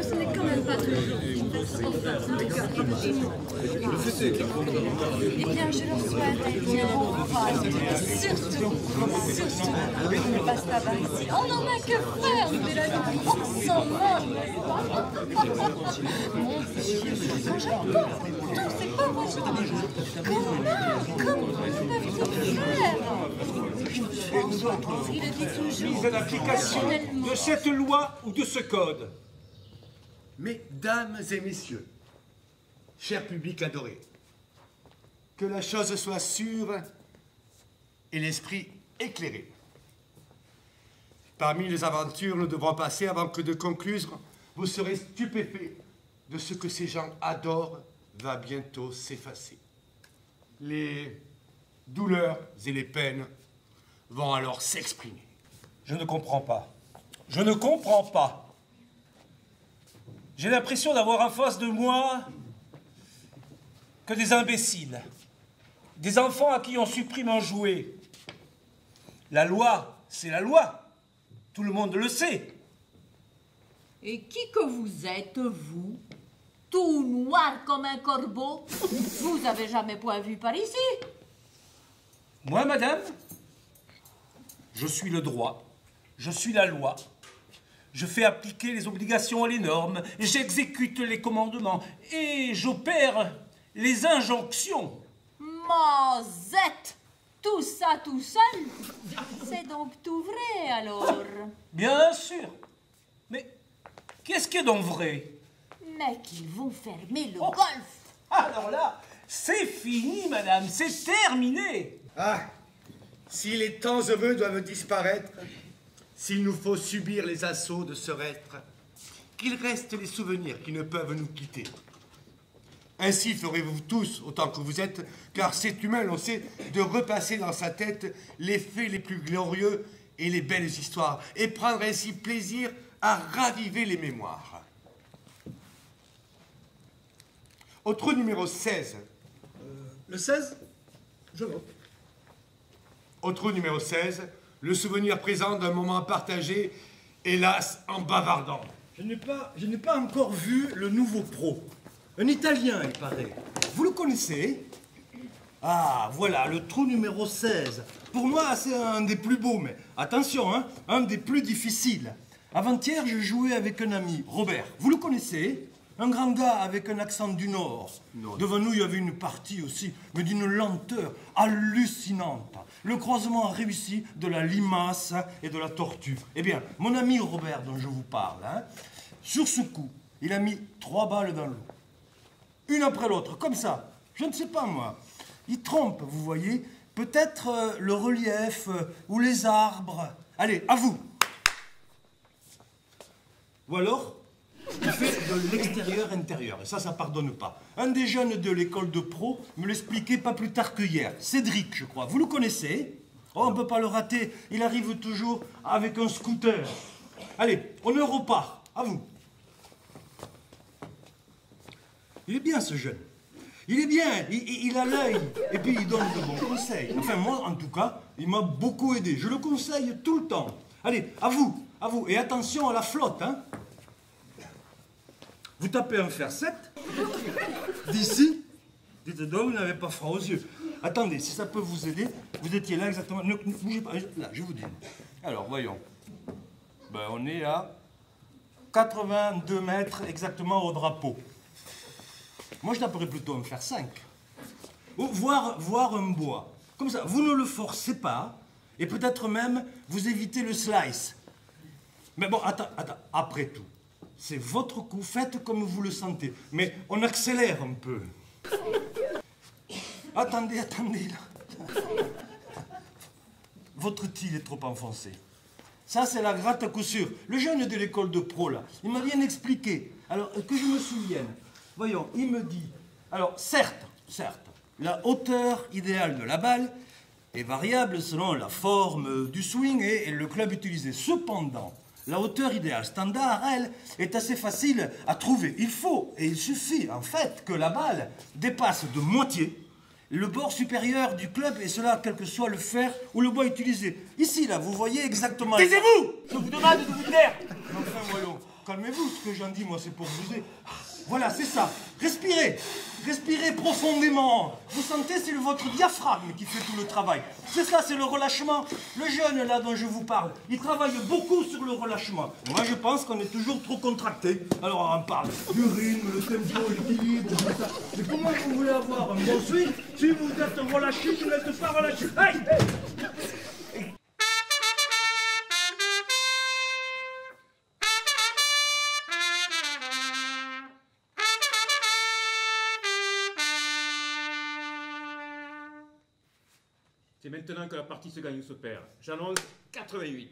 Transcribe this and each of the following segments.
Ce n'est quand même pas toujours. Eh bien, je leur souhaite un bien bon courage. Surtout, ne passe pas par ici. On n'en a que faire de la vie. On s'en moque. Mon Dieu, quand j'entends tous ces pauvres gens, comment peuvent-ils faire? Il dit toujours. C'est l'application de cette loi ou de ce code. Mesdames et messieurs, cher public adoré, que la chose soit sûre et l'esprit éclairé. Parmi les aventures nous devrons passer avant que de conclure, vous serez stupéfaits de ce que ces gens adorent va bientôt s'effacer. Les douleurs et les peines vont alors s'exprimer. Je ne comprends pas. Je ne comprends pas. J'ai l'impression d'avoir en face de moi que des imbéciles. Des enfants à qui on supprime un jouet. La loi, c'est la loi. Tout le monde le sait. Et qui que vous êtes, vous? Tout noir comme un corbeau? Vous avez jamais point vu par ici? Moi, madame, je suis le droit, je suis la loi. Je fais appliquer les obligations et les normes, j'exécute les commandements et j'opère les injonctions. Mazette! Tout ça tout seul? C'est donc tout vrai, alors? Bien sûr. Mais qu'est-ce qui est donc vrai? Mais qu'ils vont fermer le Oh. golf! Alors là, c'est fini, madame, c'est terminé. Ah, si les temps heureux doivent disparaître, s'il nous faut subir les assauts de ce être, qu'il reste les souvenirs qui ne peuvent nous quitter. Ainsi ferez-vous tous, autant que vous êtes, car c'est humain, l'on sait, de repasser dans sa tête les faits les plus glorieux et les belles histoires, et prendre ainsi plaisir à raviver les mémoires. Au trou numéro 16. Le 16? Je note. Au trou numéro 16, le souvenir présent d'un moment partagé, hélas, en bavardant. Je n'ai pas encore vu le nouveau pro. Un Italien, il paraît. Vous le connaissez? Ah, voilà, le trou numéro 16. Pour moi, c'est un des plus beaux, mais attention, hein, un des plus difficiles. Avant-hier, je jouais avec un ami, Robert. Vous le connaissez? Un grand gars avec un accent du Nord. Non. Devant nous, il y avait une partie aussi, mais d'une lenteur hallucinante. Le croisement réussi de la limace et de la tortue. Eh bien, mon ami Robert, dont je vous parle, hein, sur ce coup, il a mis 3 balles dans l'eau. Une après l'autre, comme ça. Je ne sais pas, moi. Il trompe, vous voyez. Peut-être le relief ou les arbres. Allez, à vous. Ou alors, il fait de l'extérieur-intérieur. Et ça pardonne pas. Un des jeunes de l'école de pro me l'expliquait pas plus tard que hier. Cédric, je crois. Vous le connaissez? Oh, on ne peut pas le rater. Il arrive toujours avec un scooter. Allez, on repart. À vous. Il est bien, ce jeune. Il est bien, il a l'œil. Et puis, il donne de bons conseils. Enfin, moi, en tout cas, il m'a beaucoup aidé. Je le conseille tout le temps. Allez, à vous, à vous. Et attention à la flotte, hein. Vous tapez un fer 7. D'ici. Dites donc, vous n'avez pas froid aux yeux. Attendez, si ça peut vous aider, vous étiez là exactement. Ne bougez pas. Là, je vous dis. Alors, voyons. Ben, on est à 82 mètres exactement au drapeau. Moi, je taperais plutôt un fer 5. Ou voir un bois. Comme ça, vous ne le forcez pas. Et peut-être même, vous évitez le slice. Mais bon, attends. Après tout, c'est votre coup. Faites comme vous le sentez. Mais on accélère un peu. Attendez, là. Votre tille est trop enfoncé. Ça, c'est la gratte à coup sûr. Le jeune de l'école de pro, là, il m'a bien expliqué. Alors, que je me souvienne. Voyons, il me dit... Alors, certes, la hauteur idéale de la balle est variable selon la forme du swing et le club utilisé. Cependant, la hauteur idéale standard, elle, est assez facile à trouver. Il faut, et il suffit, en fait, que la balle dépasse de moitié le bord supérieur du club, et cela, quel que soit le fer ou le bois utilisé. Ici, là, vous voyez exactement... Taisez-vous! Je vous demande de vous calmez-vous, ce que j'en dis, moi, c'est pour vous aider. Voilà, c'est ça. Respirez. Respirez profondément. Vous sentez, c'est votre diaphragme qui fait tout le travail. C'est ça, c'est le relâchement. Le jeune, là, dont je vous parle, il travaille beaucoup sur le relâchement. Moi, je pense qu'on est toujours trop contracté. Alors, on parle du rythme, le tempo, l'équilibre, tout ça. Mais comment vous voulez avoir un bon swing si vous êtes relâché, vous n'êtes pas relâché? Aïe! C'est maintenant que la partie se gagne ou se perd. J'annonce 88.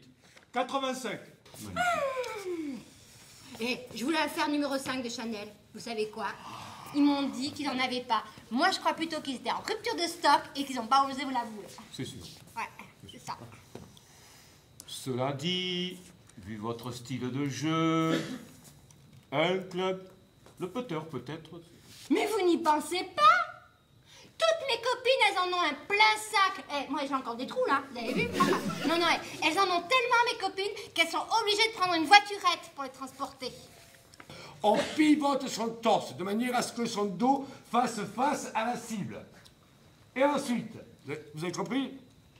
85. Et je voulais faire numéro 5 de Chanel. Vous savez quoi? Ils m'ont dit qu'ils n'en avaient pas. Moi, je crois plutôt qu'ils étaient en rupture de stock et qu'ils n'ont pas osé vous l'avouer. C'est sûr. Ouais, c'est ça. Cela dit, vu votre style de jeu, un club, le putter peut-être. Mais vous n'y pensez pas? Toutes mes copines, elles en ont un plein sac. Eh, moi, j'ai encore des trous, là. Vous avez vu? Non, non, elles en ont tellement, mes copines, qu'elles sont obligées de prendre une voiturette pour les transporter. On pivote son torse de manière à ce que son dos fasse face à la cible. Et ensuite, vous avez compris?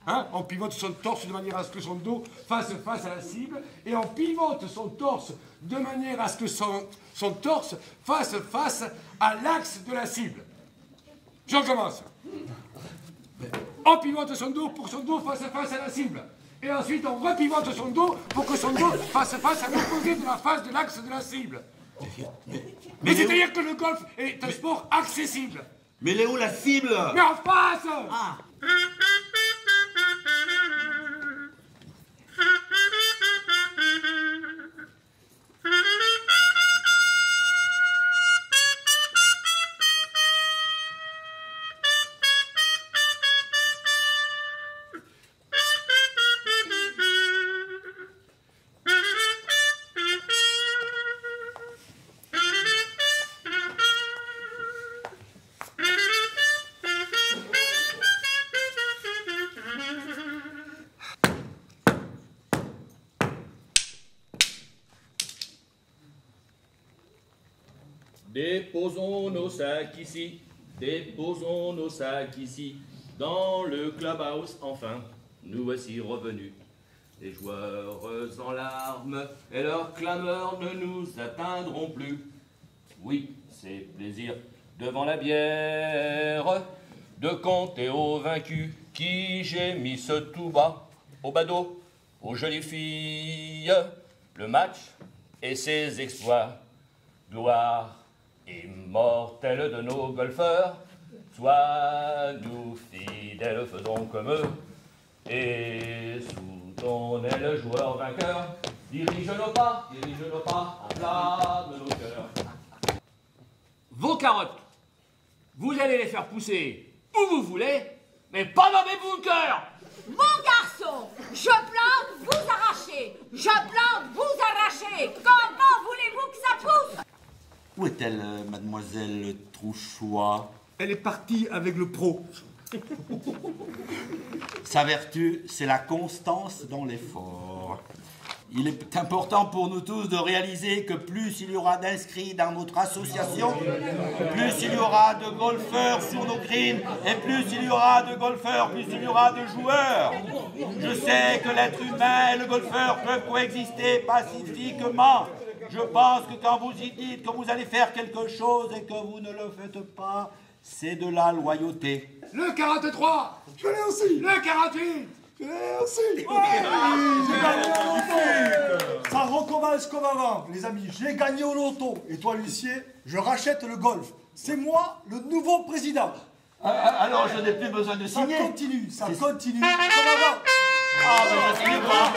Hein? On pivote son torse de manière à ce que son dos fasse face à la cible. Et on pivote son torse de manière à ce que son torse fasse face à l'axe de la cible. Je recommence. On pivote son dos pour que son dos fasse face à la cible. Et ensuite, on repivote son dos pour que son dos fasse face à l'opposé de la face de l'axe de la cible. Mais c'est-à-dire que le golf est un sport accessible. Mais elle est où la cible? Mais en face! Ah. Déposons nos sacs ici, déposons nos sacs ici, dans le clubhouse enfin, nous voici revenus. Les joueurs en larmes et leurs clameurs ne nous atteindront plus. Oui, c'est plaisir devant la bière de compter aux vaincus qui gémissent tout bas, au badaud, aux jolies filles, le match et ses exploits. Gloire immortelle de nos golfeurs, sois nous fidèles, faisons comme eux, et sous ton aile, joueur vainqueur, dirige nos pas, enflamme nos cœurs. Vos carottes, vous allez les faire pousser où vous voulez, mais pas dans mes bunkers. Mon garçon, je plante, vous arrachez. Je plante, vous arrachez. Comment voulez-vous que ça pousse? Où est-elle, mademoiselle Trouchois? Elle est partie avec le pro. Sa vertu, c'est la constance dans l'effort. Il est important pour nous tous de réaliser que plus il y aura d'inscrits dans notre association, plus il y aura de golfeurs sur nos greens, et plus il y aura de golfeurs, plus il y aura de joueurs. Je sais que l'être humain et le golfeur peuvent coexister pacifiquement. Je pense que quand vous y dites que vous allez faire quelque chose et que vous ne le faites pas, c'est de la loyauté. Le 43! Je l'ai aussi. Le 48! Je l'ai aussi. J'ai gagné au loto. Ça recommence comme avant, les amis. J'ai gagné au loto. Et toi, Lucier, je rachète le golf. C'est moi le nouveau président. Alors je n'ai plus besoin de signer. Ça continue comme avant. Ah, ben je signe pas.